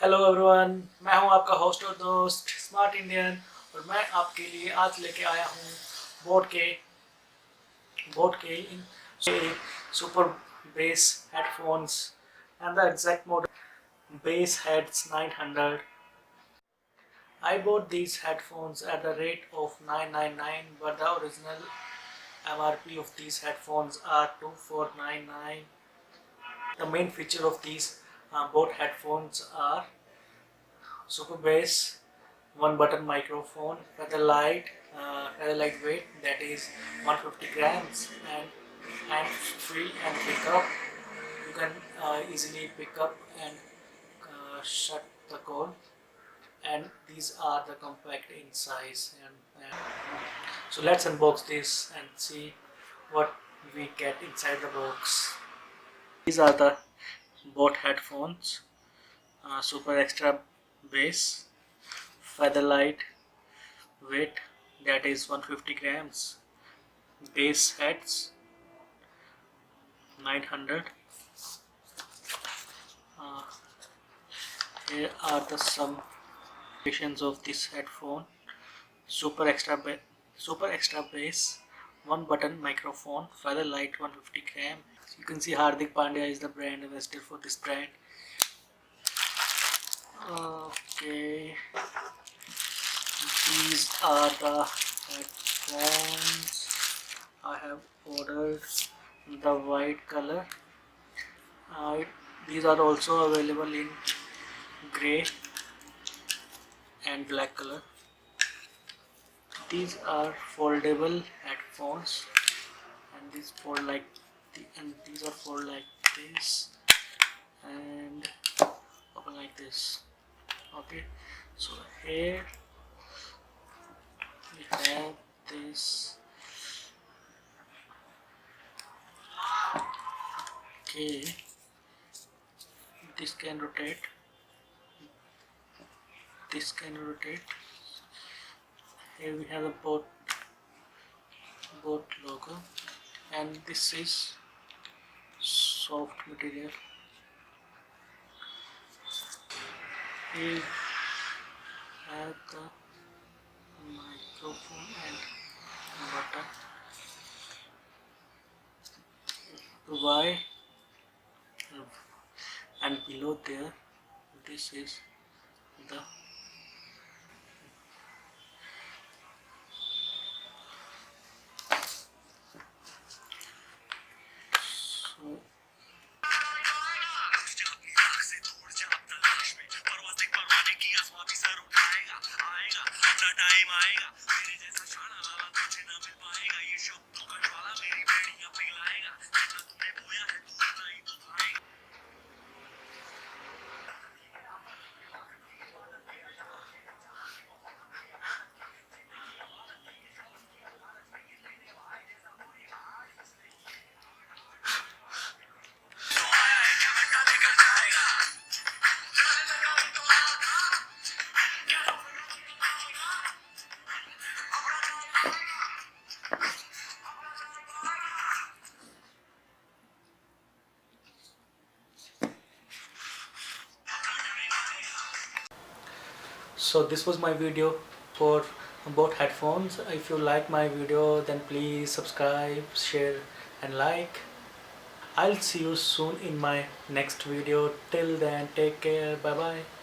Hello everyone, मैं हूं आपका होस्ट और दोस्त स्मार्ट इंडियन और मैं आपके लिए आज लेके आया हूं बोट के super base headphones and the exact model BassHeads 900. I bought these headphones at the rate of 999, but the original MRP of these headphones are 2499. The main feature of these boat headphones are super bass, one button microphone, feather light weight, that is 150 grams, and free and pick up. You can easily pick up and shut the call, and these are the compact in size. And so let's unbox this and see what we get inside the box. These are the boat headphones, Super Extra Bass, Feather Light weight, that is 150 grams, BassHeads 900. Uh, Here are the some functions of this headphone. Super extra bass, one button microphone, Feather Light 150 gram. You can see Hardik Pandya is the brand ambassador for this brand. Okay, these are the headphones. I have ordered the white color. These are also available in grey and black color. These are foldable headphones, and these fold like these are fold like this and open like this. Okay, so here we have this. Okay, this can rotate. This can rotate. Here we have a boat logo, and this is soft material. Here we have the microphone and button. Why? And below there, this is the so So this was my video for about headphones. If you like my video, then please subscribe, share and like. I'll see you soon in my next video. Till then, take care. Bye bye.